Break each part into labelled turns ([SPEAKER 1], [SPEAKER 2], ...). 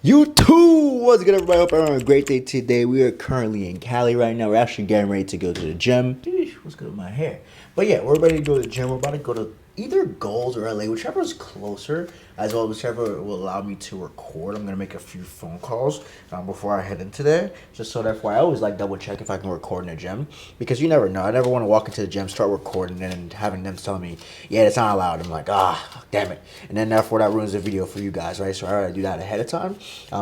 [SPEAKER 1] YouTube, what's good, everybody? Hope everyone having a great day today. We are currently in Cali right now. We're actually getting ready to go to the gym. Eesh, what's good with my hair? But yeah, we're ready to go to the gym. We're about to go to either Goals or LA, whichever is closer, as well as whichever will allow me to record. I'm gonna make a few phone calls before I head into there, just so that's why I always like double check if I can record in the gym, because you never know. I never want to walk into the gym, start recording, and having them tell me, yeah, it's not allowed. I'm like, damn it, and then therefore that ruins the video for you guys, right? So I gotta do that ahead of time,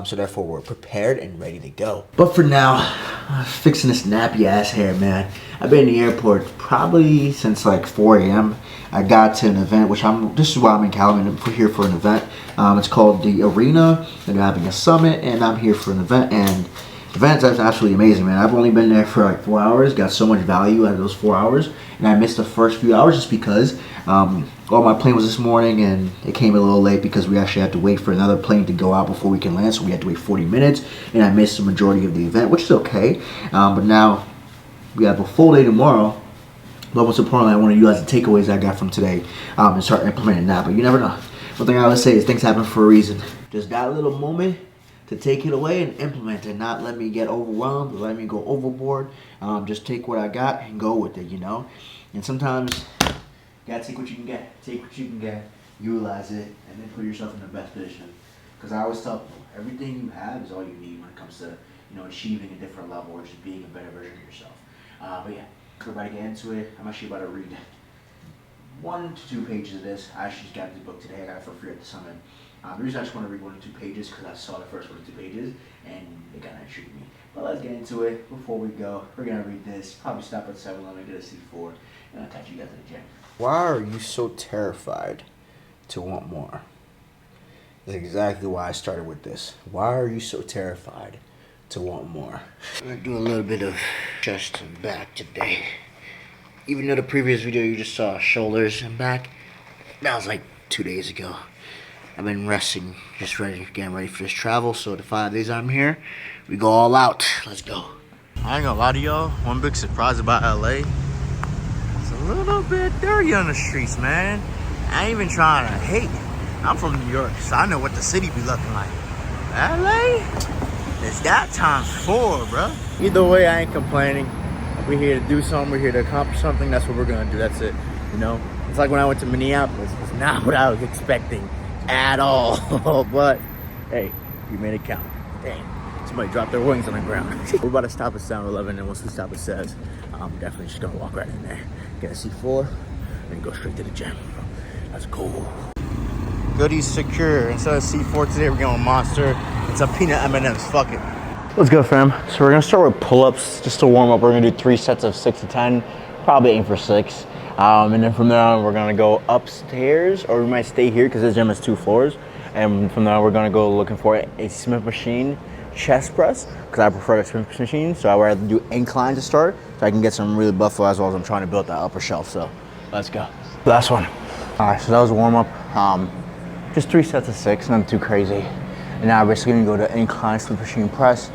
[SPEAKER 1] so therefore we're prepared and ready to go. But for now, I'm fixing this nappy ass hair, man. I've been in the airport probably since like 4 a.m. I got to an event, this is why I'm in Cali. I'm here for an event. It's called the Arena, and they're having a summit, and I'm here for an event, and the event's absolutely amazing, man. I've only been there for like 4 hours, got so much value out of those 4 hours, and I missed the first few hours just because my plane was this morning, and it came a little late because we actually had to wait for another plane to go out before we can land, so we had to wait 40 minutes, and I missed the majority of the event, which is okay, but now we have a full day tomorrow. But most importantly, I want to utilize the takeaways I got from today and start implementing that. But you never know. One thing I always say is things happen for a reason. Just that little moment to take it away and implement it. Not let me get overwhelmed or let me go overboard. Just take what I got and go with it, you know. And sometimes you got to take what you can get. Take what you can get, utilize it, and then put yourself in the best position. Because I always tell people, everything you have is all you need when it comes to, achieving a different level or just being a better version of yourself. But yeah. We're about to get into it. I'm actually about to read 1 to 2 pages of this. I actually just got this book today. I got it for free at the summit. The reason I just want to read 1 to 2 pages because I saw the first 1 to 2 pages and it kind of intrigued me. But let's get into it. Before we go, we're going to read this. Probably stop at 7-Eleven, get a C4, and I'll catch you guys at the gym. Why are you so terrified to want more? That's exactly why I started with this. Why are you so terrified to want more? I'm gonna do a little bit of chest and back today. Even though the previous video you just saw shoulders and back, that was like 2 days ago. I've been resting, just getting ready for this travel. So the 5 days I'm here, we go all out. Let's go. I ain't gonna lie to y'all, one big surprise about LA. It's a little bit dirty on the streets, man. I ain't even trying to hate. I'm from New York, so I know what the city be looking like. LA? It's that times 4, bro. Either way, I ain't complaining. We're here to do something. We're here to accomplish something. That's what we're gonna do. That's it. It's like when I went to Minneapolis. It's not what I was expecting at all. But hey, you made it count. Dang, somebody dropped their wings on the ground. We're about to stop at 7-Eleven, and once we stop at Says, I'm definitely just gonna walk right in there, get a C4, and go straight to the gym. Let's go. Goodies secure. Instead of C4 today, we're going Monster. It's a peanut M&M's. Fuck it. Let's go, fam. So we're gonna start with pull-ups just to warm up. We're gonna do 3 sets of 6 to 10. Probably aim for 6. And then from there on, we're gonna go upstairs, or we might stay here because this gym has 2 floors. And from there on, we're gonna go looking for a Smith machine chest press because I prefer a Smith machine. So I would rather do incline to start, so I can get some really buff as well as I'm trying to build that upper shelf. So let's go. Last one. All right, so that was a warm up. Just 3 sets of 6, nothing too crazy. And now we're basically gonna go to incline Smith machine press.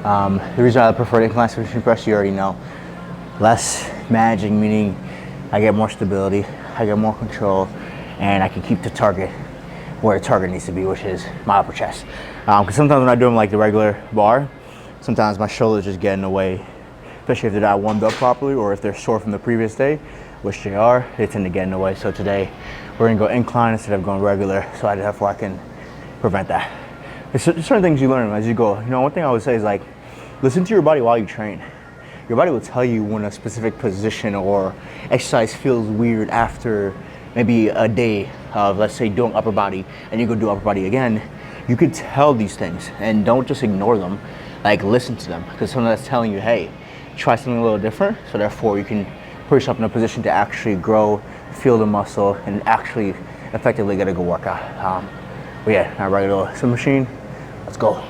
[SPEAKER 1] The reason I prefer the incline Smith machine press, you already know. Less managing, meaning I get more stability, I get more control, and I can keep the target where the target needs to be, which is my upper chest. Because sometimes when I do them like the regular bar, sometimes my shoulders just get in the way, especially if they're not warmed up properly or if they're sore from the previous day, which they are, they tend to get in the way. So today, we're gonna go incline instead of going regular, so therefore I can prevent that. There's certain things you learn as you go. One thing I would say is like, listen to your body while you train. Your body will tell you when a specific position or exercise feels weird after maybe a day of, let's say, doing upper body, and you go do upper body again. You could tell these things, and don't just ignore them. Like, listen to them, because something that's telling you, hey, try something a little different, so therefore you can put yourself in a position to actually grow, feel the muscle, and actually effectively get a good workout. But yeah, now ready to go. Some machine. Let's go.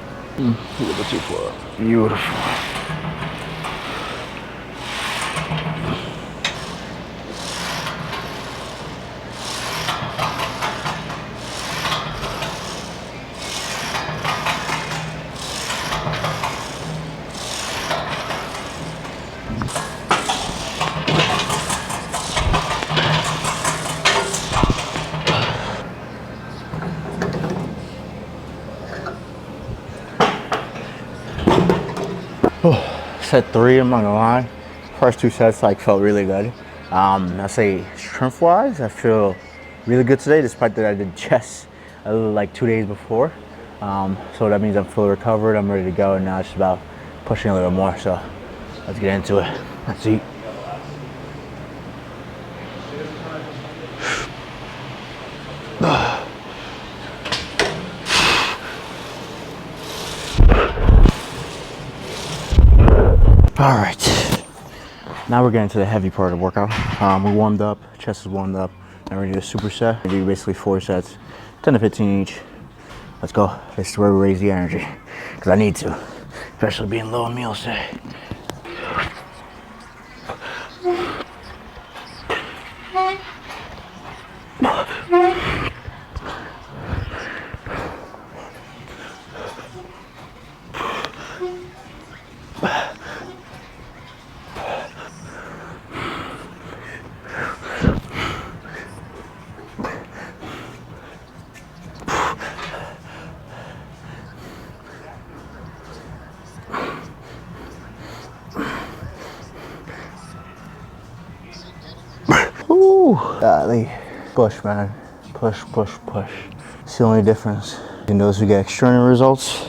[SPEAKER 1] Beautiful.
[SPEAKER 2] Set 3, I'm not gonna lie. First 2 sets like felt really good. I say strength wise, I feel really good today, despite that I did chest like 2 days before. So that means I'm fully recovered. I'm ready to go, and now it's just about pushing a little more. So let's get into it. Let's eat. All right, now we're getting to the heavy part of the workout. We warmed up, chest is warmed up, and we're gonna do a superset. We do basically 4 sets, 10 to 15 each. Let's go. This is where we raise the energy, because I need to, especially being low on meals today. Ooh, golly. Push, man. Push, push, push. It's the only difference in those who get extraordinary results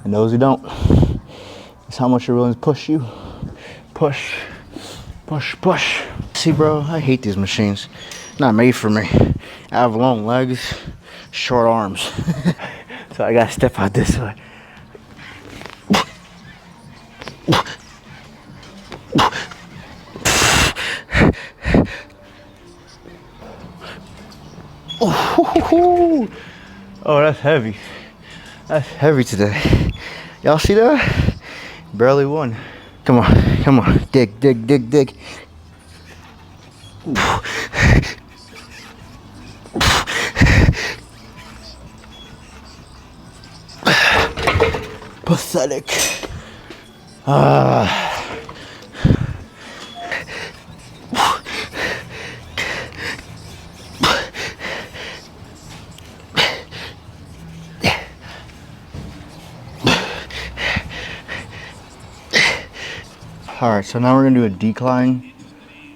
[SPEAKER 2] and those who don't. It's how much you're willing to push you. Push, push, push. See, bro, I hate these machines. Not made for me. I have long legs, short arms. So I gotta step out this way. Oh, that's heavy. That's heavy today. Y'all see that? Barely won. Come on, come on. Dig, dig, dig, dig. Pathetic. All right, so now we're gonna do a decline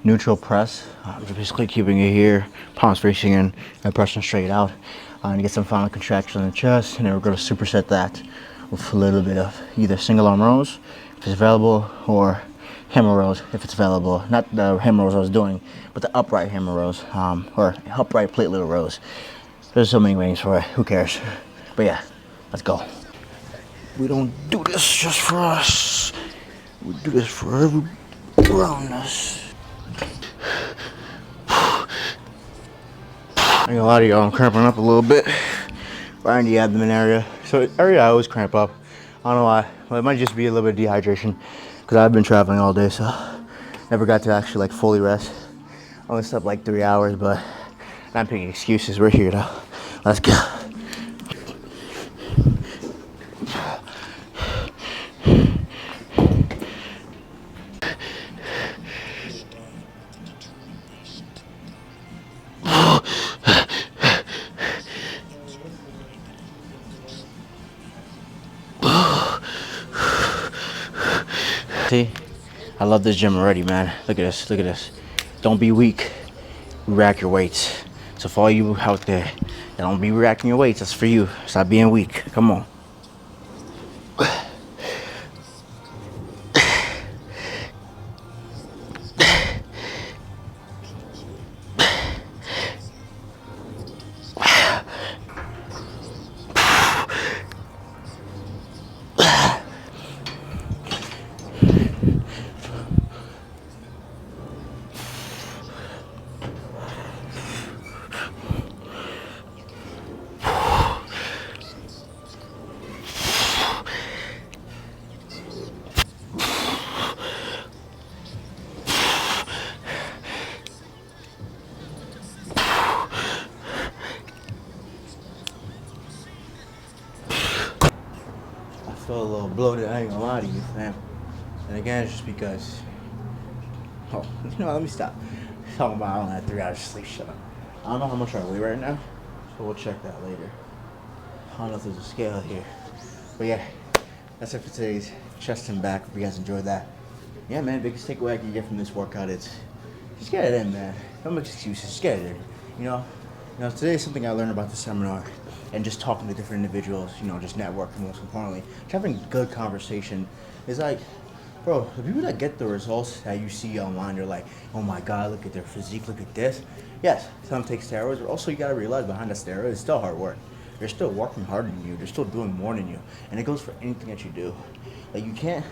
[SPEAKER 2] neutral press. We're basically keeping it here, palms facing in, and pressing straight out. And get some final contraction in the chest, and then we're gonna superset that with a little bit of either single arm rows, if it's available, or hammer rows, if it's available. Not the hammer rows I was doing, but the upright hammer rows, or upright plate little rows. There's so many names for it, who cares? But yeah, let's go. We don't do this just for us. We do this for everyone around us. I ain't gonna lie to y'all, I'm cramping up a little bit right in the abdomen area. So area I always cramp up. I don't know why. Well, it might just be a little bit of dehydration because I've been traveling all day, so never got to actually like fully rest. I only slept like 3 hours, but I'm picking excuses. We're here though. Let's go. See, I love this gym already, man. Look at this, look at this. Don't be weak, rack your weights. So for all you out there that don't be racking your weights, that's for you. Stop being weak, come on. I feel a little bloated, I ain't gonna lie to you, fam. And again, it's just because, oh, you know, let me stop talking about I only had 3 hours of sleep. Shut up. I don't know how much I weigh right now, so we'll check that later. I don't know if there's a scale here, but yeah,
[SPEAKER 1] that's it for today's chest and back. Hope you guys enjoyed that. Yeah, man, biggest takeaway I can get from this workout is just get it in, man. Don't make excuses. Just get it in. Today is something I learned about the seminar and just talking to different individuals, just networking most importantly. Just having good conversation is like, bro, the people that get the results that you see online, you're like, oh my God, look at their physique, look at this. Yes, some take steroids, but also you gotta realize behind that steroid is still hard work. They're still working harder than you. They're still doing more than you. And it goes for anything that you do. Like you can't,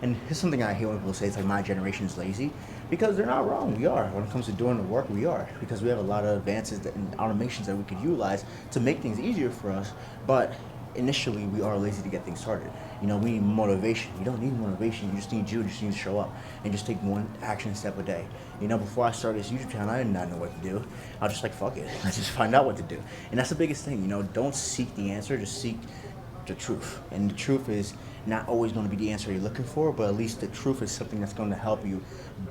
[SPEAKER 1] and here's something I hear when people say, it's like my generation is lazy, because they're not wrong. We are. When it comes to doing the work, we are, because we have a lot of advances and automations that we could utilize to make things easier for us. But initially, we are lazy to get things started. We need motivation. You don't need motivation. You just need to show up and just take one action step a day. Before I started this YouTube channel, I did not know what to do. I was just like, fuck it. Let's just find out what to do. And that's the biggest thing. Don't seek the answer. Just seek the truth. And the truth is not always going to be the answer you're looking for, but at least the truth is something that's going to help you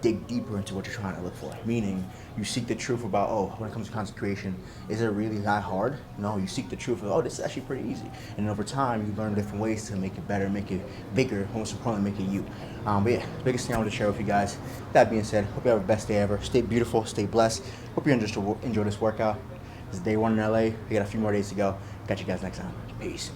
[SPEAKER 1] dig deeper into what you're trying to look for. Meaning, you seek the truth about, when it comes to content creation, is it really that hard? No, you seek the truth of, this is actually pretty easy. And over time, you learn different ways to make it better, make it bigger, most importantly, make it you. But yeah, biggest thing I want to share with you guys. That being said, hope you have the best day ever. Stay beautiful, stay blessed. Hope you enjoy this workout. This is day 1 in LA. We got a few more days to go. Catch you guys next time. Peace.